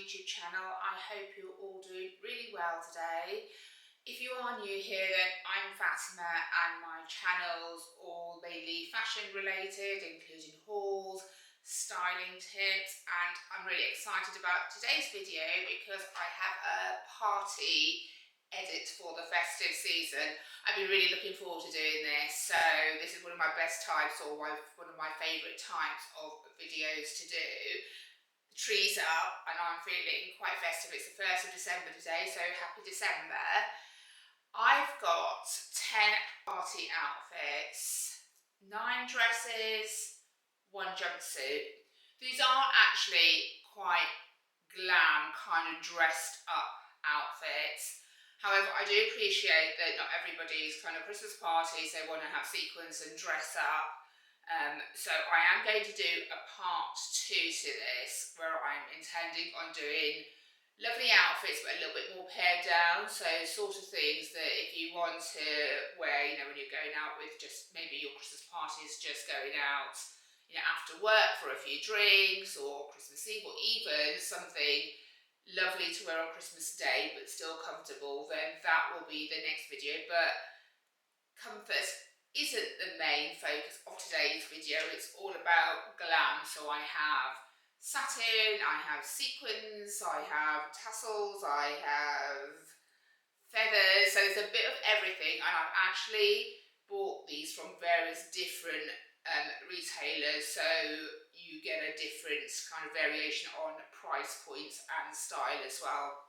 YouTube channel. I hope you're all doing really well today. If you are new here, then I'm Fatima and my channel's all mainly fashion related, including hauls, styling tips, and I'm really excited about today's video because I have a party edit for the festive season. I've been really looking forward to doing this, so this is one of my best types, or one of my favourite types of videos to do. The tree's up and I'm feeling quite festive. It's the 1st of December today, so happy December. I've got 10 party outfits, 9 dresses, 1 jumpsuit. These are actually quite glam, kind of dressed up outfits. However, I do appreciate that not everybody's kind of Christmas parties, they want to have sequins and dress up. So I am going to do a part 2 to this, where I'm intending on doing lovely outfits but a little bit more pared down, so sort of things that if you want to wear, you know, when you're going out with just maybe your Christmas party is just going out, you know, after work for a few drinks, or Christmas Eve, or even something lovely to wear on Christmas Day but still comfortable, then that will be the next video. But comfort isn't the main focus of today's video. It's all about glam. So I have satin, I have sequins, I have tassels, I have feathers, so there's a bit of everything, and I've actually bought these from various different retailers, so you get a different kind of variation on price points and style as well.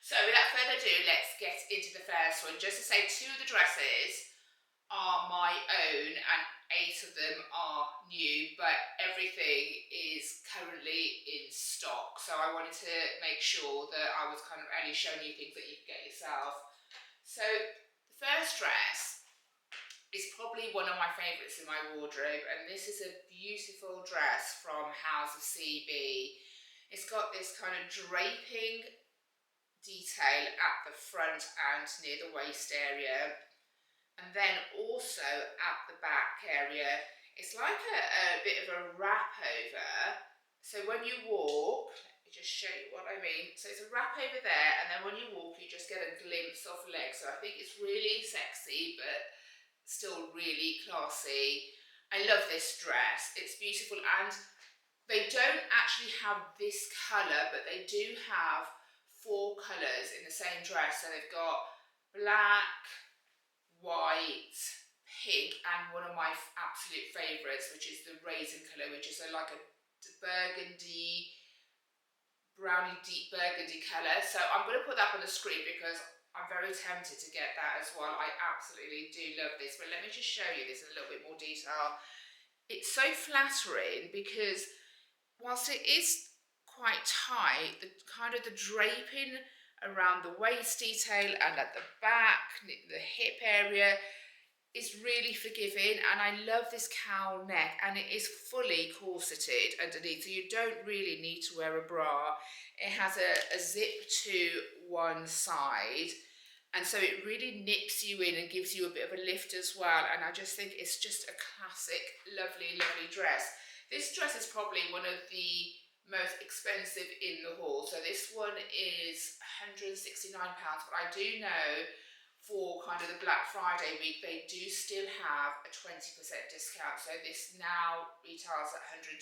So without further ado, let's get into the first one. Just to say, 2 of the dresses are my own and 8 of them are new, but everything is currently in stock, so I wanted to make sure that I was kind of only showing you things that you can get yourself. So the first dress is probably one of my favourites in my wardrobe, and this is a beautiful dress from House of CB. It's got this kind of draping detail at the front and near the waist area, and then also at the back area. It's like a bit of a wrap over, so when you walk, let me just show you what I mean. So it's a wrap over there, and then when you walk you just get a glimpse of legs, so I think it's really sexy but still really classy. I love this dress, it's beautiful, and they don't actually have this colour, but they do have 4 colours in the same dress. So they've got black, white, pink, and one of my absolute favourites, which is the raisin colour, which is like a burgundy, browny deep burgundy colour. So I'm going to put that on the screen because I'm very tempted to get that as well. I absolutely do love this, but let me just show you this in a little bit more detail. It's so flattering because whilst it is quite tight, the kind of the draping around the waist detail and at the back, the hip area, is really forgiving, and I love this cowl neck, and it is fully corseted underneath, so you don't really need to wear a bra. It has a zip to one side, and so it really nips you in and gives you a bit of a lift as well, and I just think it's just a classic, lovely, lovely dress. This dress is probably one of the most expensive in the haul. So this one is £169, but I do know for kind of the Black Friday week they do still have a 20% discount, so this now retails at £129.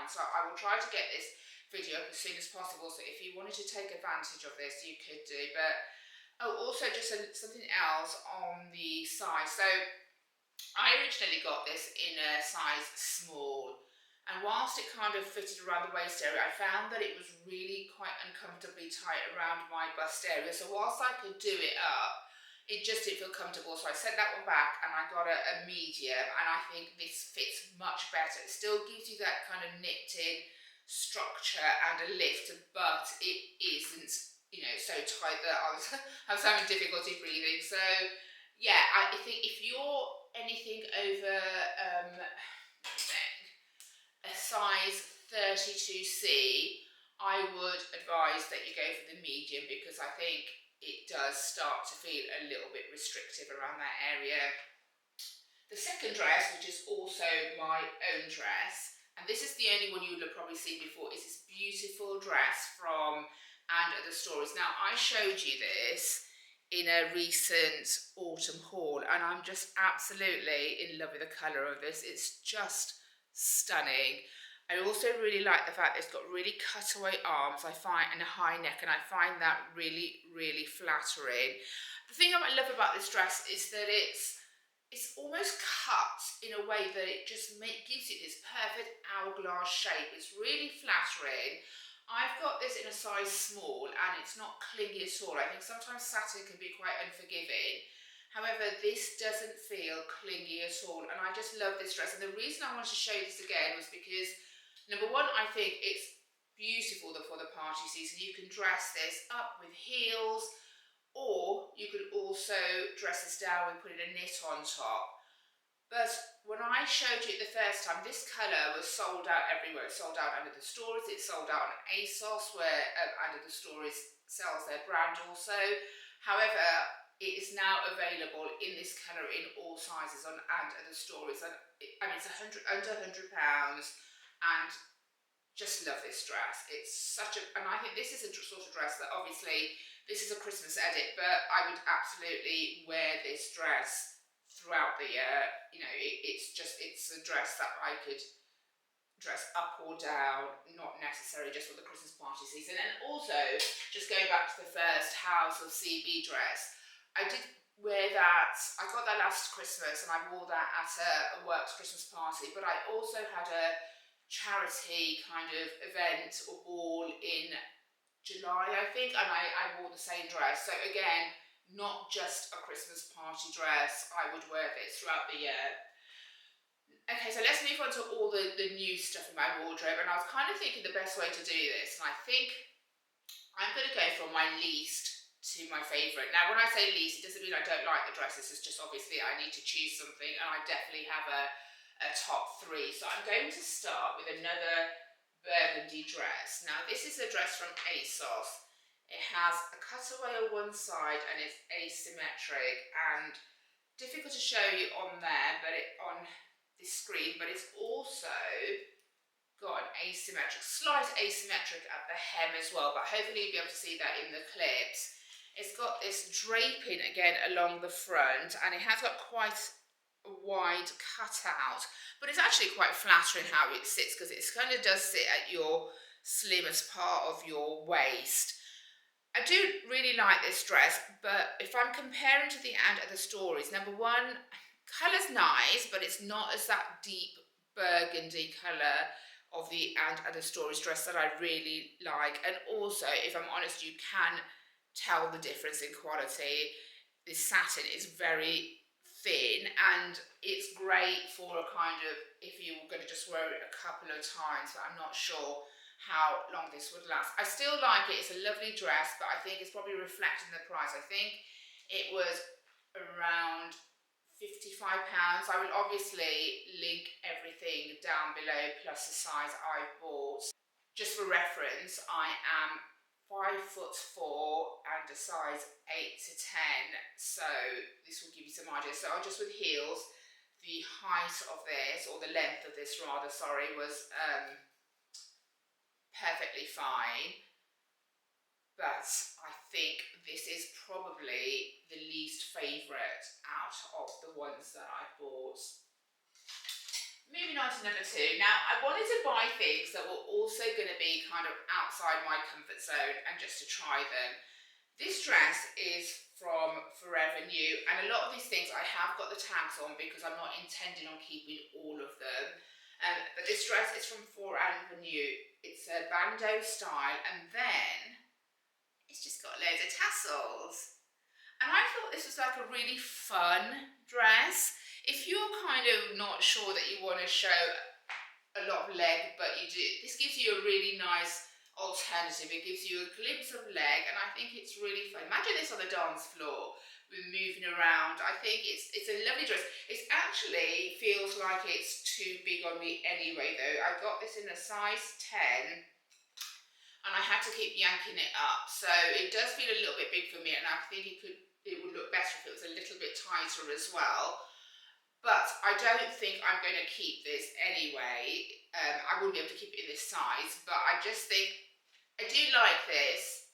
So I will try to get this video up as soon as possible, so if you wanted to take advantage of this you could do. But also just something else on the size. So I originally got this in a size small, and whilst it kind of fitted around the waist area, I found that it was really quite uncomfortably tight around my bust area. So whilst I could do it up, it just didn't feel comfortable. So I sent that one back and I got a medium, and I think this fits much better. It still gives you that kind of nipped in structure and a lift, but it isn't, you know, so tight that I was having difficulty breathing. So yeah, I think if you're anything over a size 32C, I would advise that you go for the medium, because I think it does start to feel a little bit restrictive around that area. The second dress, which is also my own dress, And this is the only one you'll have probably seen before. It's this beautiful dress from And Other Stories. Now, I showed you this in a recent autumn haul, and I'm just absolutely in love with the colour of this. It's just stunning. I also really like the fact that it's got really cutaway arms, I find, and a high neck, and I find that really, really flattering. The thing I love about this dress is that it's almost cut in a way that it just gives it this perfect hourglass shape. It's really flattering. I've got this in a size small and it's not clingy at all. I think sometimes satin can be quite unforgiving. However, this doesn't feel clingy at all, and I just love this dress. And the reason I wanted to show this again was because, number one, I think it's beautiful for the party season. You can dress this up with heels, or you could also dress this down and put in a knit on top. But when I showed you it the first time, this colour was sold out everywhere. It sold out Under the Stories, it sold out on Asos, where Under the Stories sells their brand also. However, it is now available in this colour in all sizes on And Other Stories. And I mean, it's under £100, and just love this dress. It's such a, and I think this is a sort of dress that, obviously, this is a Christmas edit, but I would absolutely wear this dress throughout the year. You know, it's a dress that I could dress up or down, not necessarily just for the Christmas party season. And also, just going back to the first House of CB dress, I did wear that. I got that last Christmas and I wore that at a works Christmas party, but I also had a charity kind of event or ball in July, I think, and I wore the same dress. So again, not just a Christmas party dress. I would wear this throughout the year. Okay, so let's move on to all the new stuff in my wardrobe, and I was kind of thinking the best way to do this, and I think I'm going to go from my least to my favourite. Now, when I say least, it doesn't mean I don't like the dresses. It's just obviously I need to choose something, and I definitely have a top three. So I'm going to start with another burgundy dress. Now, this is a dress from Asos. It has a cutaway on one side and it's asymmetric, and difficult to show you on there, but on this screen, but it's also got an slight asymmetric at the hem as well, but hopefully you'll be able to see that in the clips. It's got this draping again along the front, and it has got quite a wide cutout, but it's actually quite flattering how it sits, because it kind of does sit at your slimmest part of your waist. I do really like this dress, but if I'm comparing to the And Other Stories, number one, colour's nice, but it's not as that deep burgundy colour of the And Other Stories dress that I really like. And also, if I'm honest, you can tell the difference in quality. This satin is very thin, and it's great for a kind of, if you were going to just wear it a couple of times, but I'm not sure how long this would last. I still like it. It's a lovely dress, but I think it's probably reflecting the price. I think it was around £55. I will obviously link everything down below, plus the size I bought. Just for reference, I am 5'4" and a size 8 to 10, so this will give you some idea. So just with heels, the height of this, or the length of this rather, sorry, was perfectly fine, but I think this is probably the least favourite out of the ones that I bought. Moving on to number two. Now, I wanted to buy things that were also going to be kind of outside my comfort zone and just to try them. This dress is from Forever New, and a lot of these things I have got the tags on because I'm not intending on keeping all of them. But this dress is from Forever New. It's a bandeau style, and then it's just got loads of tassels. And I thought this was like a really fun dress. If you're kind of not sure that you want to show a lot of leg, but you do, this gives you a really nice alternative. It gives you a glimpse of leg, and I think it's really fun. Imagine this on the dance floor with moving around. I think it's a lovely dress. It actually feels like it's too big on me anyway, though. I got this in a size 10, and I had to keep yanking it up, so it does feel a little bit big for me, and I think it would look better if it was a little bit tighter as well. But I don't think I'm going to keep this anyway. I wouldn't be able to keep it in this size, but I just think I do like this.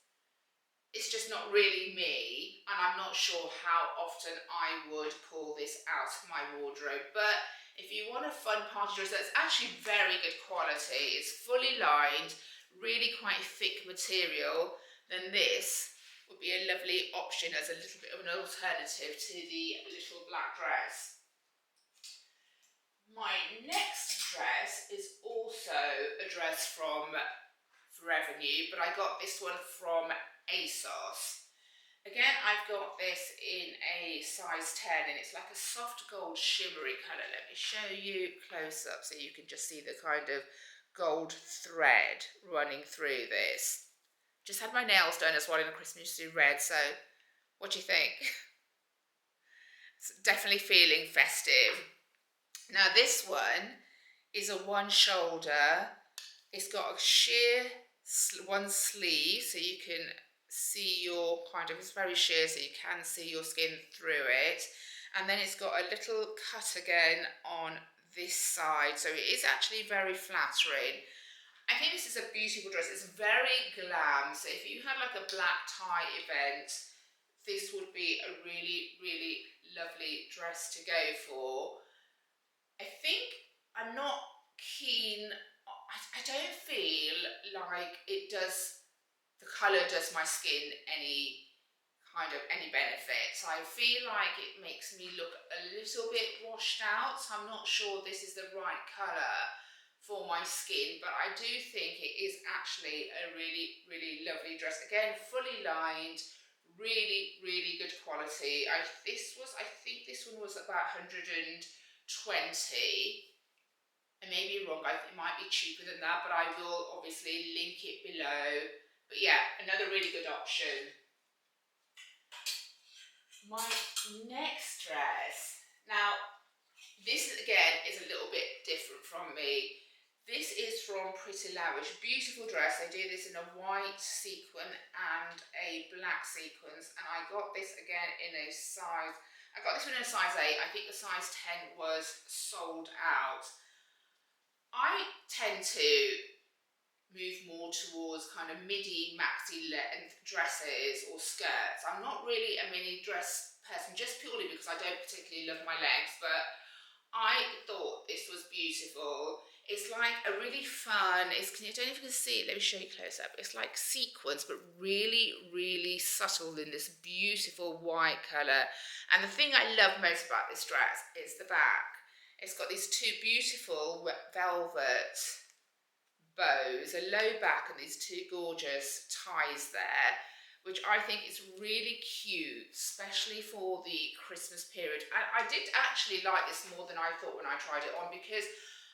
It's just not really me, and I'm not sure how often I would pull this out of my wardrobe. But if you want a fun party dress that's actually very good quality, it's fully lined, really quite thick material, then this would be a lovely option as a little bit of an alternative to the little black dress. My next dress is also a dress from Forever New, but I got this one from Asos. Again, I've got this in a size 10 and it's like a soft gold shimmery colour. Let me show you close up so you can just see the kind of gold thread running through this. Just had my nails done as well in a Christmassy red, so what do you think? It's definitely feeling festive. Now this one is a one shoulder. It's got a sheer one sleeve, so you can see your kind of, it's very sheer, so you can see your skin through it. And then it's got a little cut again on this side, so it is actually very flattering. I think this is a beautiful dress. It's very glam, so if you had like a black tie event, this would be a really, really lovely dress to go for. I think I'm not keen, I don't feel like it does, the colour does my skin any benefit. So I feel like it makes me look a little bit washed out. So I'm not sure this is the right colour for my skin, but I do think it is actually a really, really lovely dress. Again, fully lined, really, really good quality. I think this one was about 120. I may be wrong, it might be cheaper than that, but I will obviously link it below. But yeah, another really good option. My next dress, now this again is a little bit different from me. This is from Pretty Lavish, beautiful dress. They do this in a white sequin and a black sequins, and I got this again in a size, I got this one in a size 8, I think the size 10 was sold out. I tend to move more towards kind of midi maxi length dresses or skirts. I'm not really a mini dress person, just purely because I don't particularly love my legs, but I thought this was beautiful. It's like a really fun, I don't know if you can see it, let me show you close up. It's like sequins, but really, really subtle in this beautiful white colour. And the thing I love most about this dress is the back. It's got these two beautiful velvet bows, a low back, and these two gorgeous ties there, which I think is really cute, especially for the Christmas period. And I did actually like this more than I thought when I tried it on, because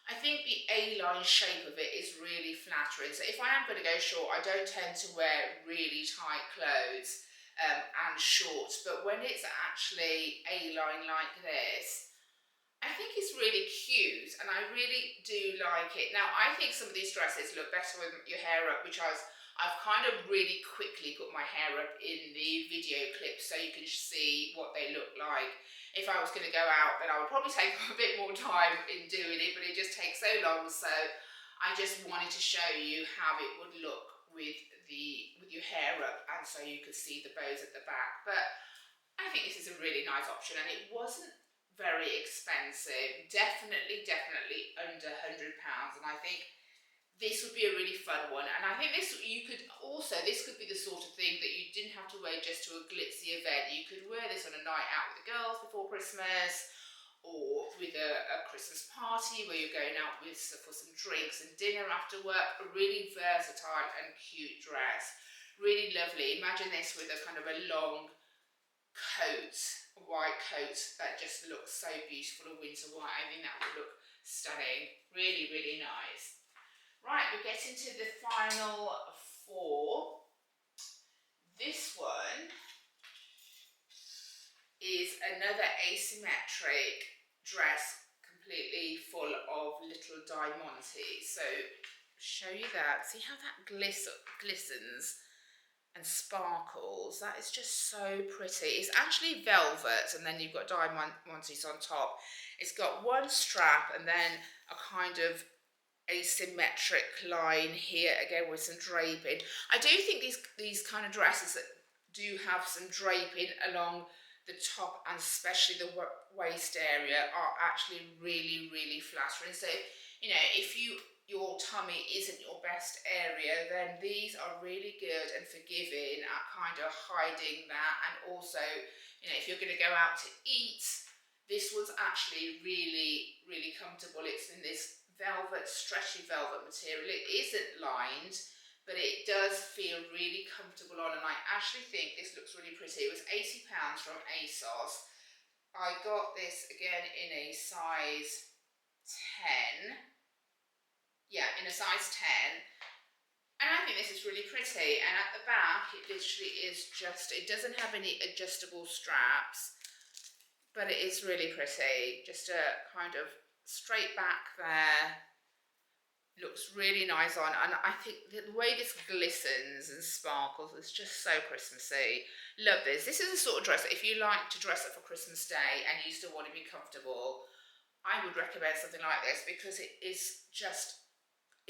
I think the A-line shape of it is really flattering. So if I am going to go short, I don't tend to wear really tight clothes and shorts, but when it's actually A-line like this, I think it's really cute and I really do like it. Now, I think some of these dresses look better with your hair up, which I've kind of really quickly put my hair up in the video clip so you can see what they look like. If I was going to go out, then I would probably take a bit more time in doing it, but it just takes so long. So I just wanted to show you how it would look with your hair up, and so you could see the bows at the back. But I think this is a really nice option, and it wasn't very expensive, definitely under £100, and I think this would be a really fun one. And I think this could be the sort of thing that you didn't have to wear just to a glitzy event. You could wear this on a night out with the girls before Christmas, or with a Christmas party where you're going out for some drinks and dinner after work. A really versatile and cute dress, really lovely. Imagine this with a kind of a long coat, a white coat that just looks so beautiful, a winter white. I think that would look stunning. Really, really nice. Right, we're getting to the final 4. This one is another asymmetric dress, completely full of little Diamante. So show you that. See how that glistens. and sparkles. That is just so pretty. It's actually velvet, and then you've got diamantes on top. It's got one strap and then a kind of asymmetric line here again with some draping. I do think these kind of dresses that do have some draping along the top and especially the waist area are actually really, really flattering. So, you know, if your tummy isn't your best area, then these are really good and forgiving at kind of hiding that. And also, you know, if you're going to go out to eat, this was actually really, really comfortable. It's in this velvet, stretchy velvet material. It isn't lined, but it does feel really comfortable on, and I actually think this looks really pretty. It was £80 from Asos. I got this again in a size 10. Yeah, in a size 10. And I think this is really pretty. And at the back, it literally is just, it doesn't have any adjustable straps, but it is really pretty. Just a kind of straight back there. Looks really nice on, and I think the way this glistens and sparkles is just so Christmassy. Love this. This is the sort of dress that if you like to dress up for Christmas Day and you still want to be comfortable, I would recommend something like this because it is just,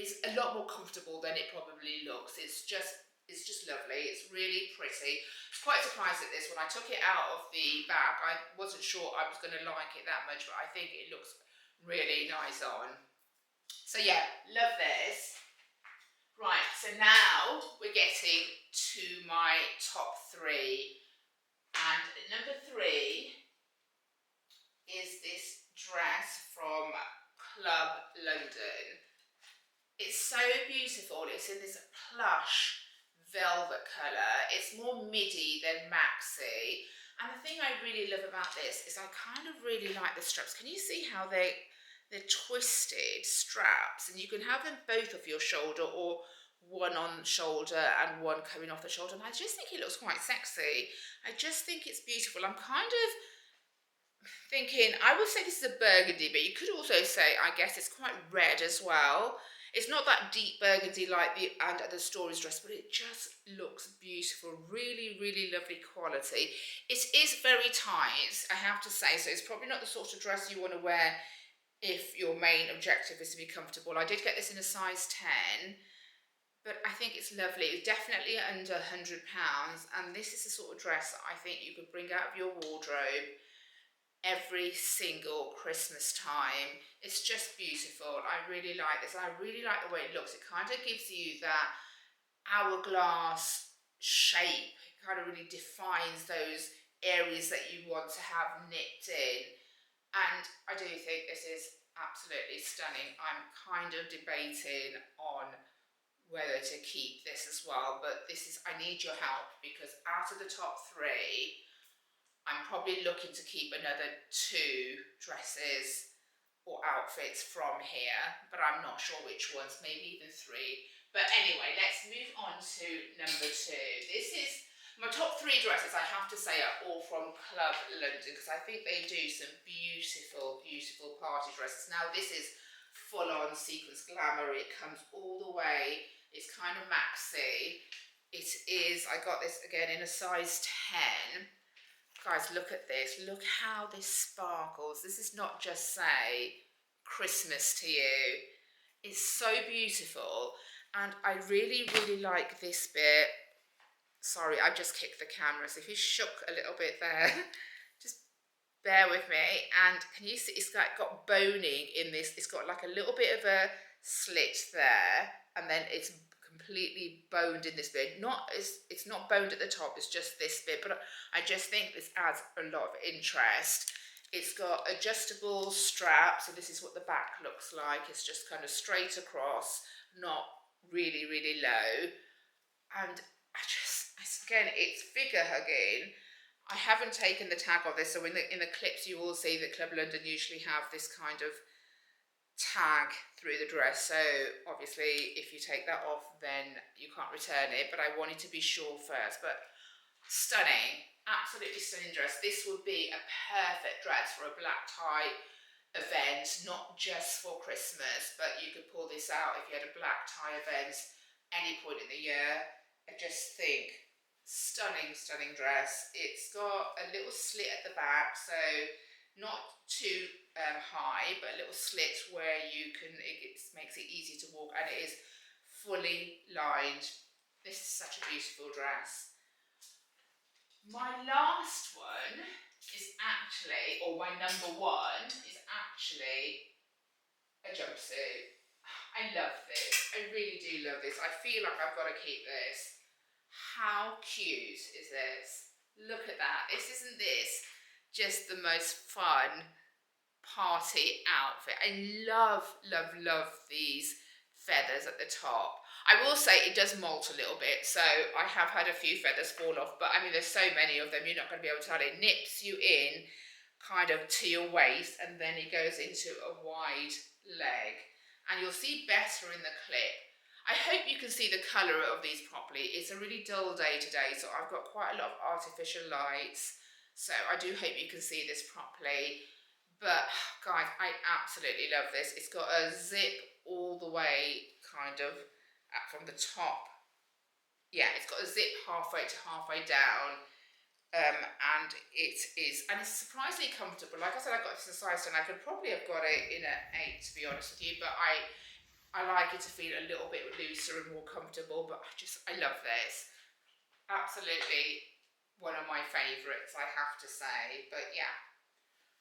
it's a lot more comfortable than it probably looks. It's just lovely. It's really pretty. I was quite surprised at this. When I took it out of the bag, I wasn't sure I was going to like it that much, but I think it looks really nice on. So yeah, love this. Right, so now we're getting to my top three. And number three is this dress from Club London. It's so beautiful. It's in this plush velvet colour. It's more midi than maxi. And the thing I really love about this is I kind of really like the straps. Can you see how they're twisted straps, and you can have them both off your shoulder or one on shoulder and one coming off the shoulder, and I just think it looks quite sexy. I just think it's beautiful. I'm kind of thinking, I would say this is a burgundy, but you could also say, I guess it's quite red as well. It's not that deep burgundy like the Stories dress, but it just looks beautiful. Really, really lovely quality. It is very tight, I have to say, so it's probably not the sort of dress you want to wear if your main objective is to be comfortable. I did get this in a size 10, but I think it's lovely. It's definitely under £100, and this is the sort of dress that I think you could bring out of your wardrobe every single Christmas time. It's just beautiful. I really like this. I really like the way it looks. It kind of gives you that hourglass shape. It kind of really defines those areas that you want to have nipped in. And I do think this is absolutely stunning. I'm kind of debating on whether to keep this as well, but I need your help because out of the top three, I'm probably looking to keep another 2 dresses or outfits from here, but I'm not sure which ones, maybe even 3. But anyway, let's move on to number 2. This is my top 3 dresses, I have to say, are all from Club London because I think they do some beautiful, beautiful party dresses. Now, this is full-on sequins glamour. It comes all the way. It's kind of maxi. It is, I got this again in a size 10. Guys, look at this. Look how this sparkles. This is not just, say, Christmas to you. It's so beautiful. And I really, really like this bit. Sorry, I just kicked the camera, so if you shook a little bit there, just bear with me. And can you see it's got boning in this? It's got like a little bit of a slit there, and then it's completely boned in this bit. It's not boned at the top, it's just this bit, but I just think this adds a lot of interest. It's got adjustable straps, so this is what the back looks like. It's just kind of straight across, not really, really low. And again, it's figure hugging. I haven't taken the tag off this, so in the clips you will see that Club London usually have this kind of tag through the dress, so obviously if you take that off then you can't return it, but I wanted to be sure first. But stunning, absolutely stunning dress. This would be a perfect dress for a black tie event, not just for Christmas, but you could pull this out if you had a black tie event any point in the year. I just think Stunning, stunning dress. It's got a little slit at the back, so not too high, but a little slit where you can, it makes it easy to walk, and it is fully lined. This is such a beautiful dress. My last one is actually, or my number one is actually a jumpsuit. I love this. I really do love this. I feel like I've got to keep this. How cute is this? Look at that. Isn't this just the most fun party outfit? I love, love, love these feathers at the top. I will say it does molt a little bit, so I have had a few feathers fall off, but I mean, there's so many of them, you're not going to be able to tell. It nips you in kind of to your waist, and then it goes into a wide leg, and you'll see better in the clip. I hope you can see the colour of these properly. It's a really dull day today, so I've got quite a lot of artificial lights, so I do hope you can see this properly. But guys, I absolutely love this. It's got a zip all the way kind of from the top. Yeah, it's got a zip halfway to halfway down. And it's surprisingly comfortable. Like I said, I got this in a size 10. I could probably have got it in an 8, to be honest with you, but I like it to feel a little bit looser and more comfortable, but I love this. Absolutely one of my favourites, I have to say. But yeah,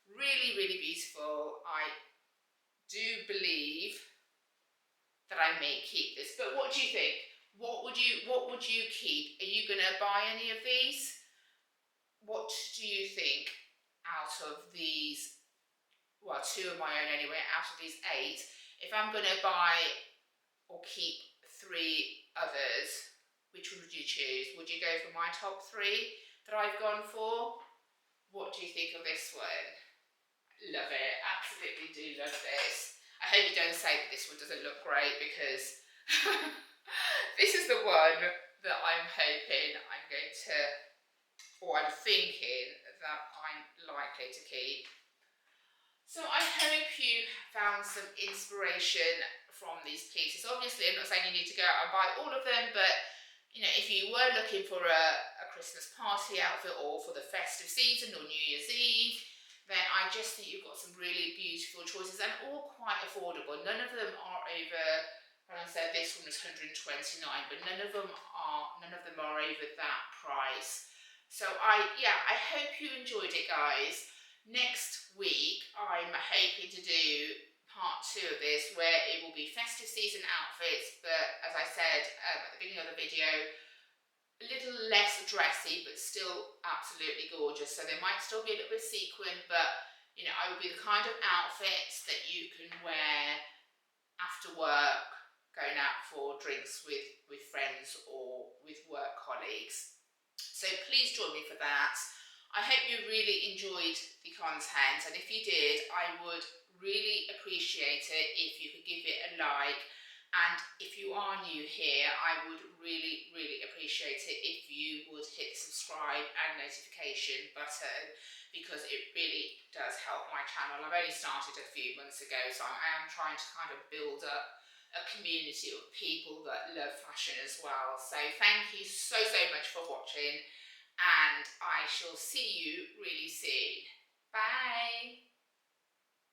really, really beautiful. I do believe that I may keep this, but what do you think? What would you keep? Are you gonna buy any of these? What do you think out of these? Well, 2 of my own anyway, out of these 8, if I'm gonna buy or keep 3 others, which one would you choose? Would you go for my top 3 that I've gone for? What do you think of this one? Love it, absolutely do love this. I hope you don't say that this one doesn't look great, because this is the one that I'm hoping I'm going to, or I'm thinking that I'm likely to keep. So I hope you found some inspiration from these pieces. Obviously, I'm not saying you need to go out and buy all of them, but you know, if you were looking for a Christmas party outfit, or for the festive season or New Year's Eve, then I just think you've got some really beautiful choices, and all quite affordable. None of them are over, like I said, this one was 129, but none of them are over that price. So I hope you enjoyed it, guys. Next week I'm hoping to do part 2 of this, where it will be festive season outfits, but as I said at the beginning of the video, a little less dressy, but still absolutely gorgeous. So they might still be a little bit sequin, but you know, I will be the kind of outfits that you can wear after work, going out for drinks with friends or with work colleagues. So please join me for that. I hope you really enjoyed the content, and if you did, I would really appreciate it if you could give it a like. And if you are new here, I would really, really appreciate it if you would hit the subscribe and notification button, because it really does help my channel. I've only started a few months ago, so I am trying to kind of build up a community of people that love fashion as well. So thank you so, so much for watching, and I shall see you really soon. Bye!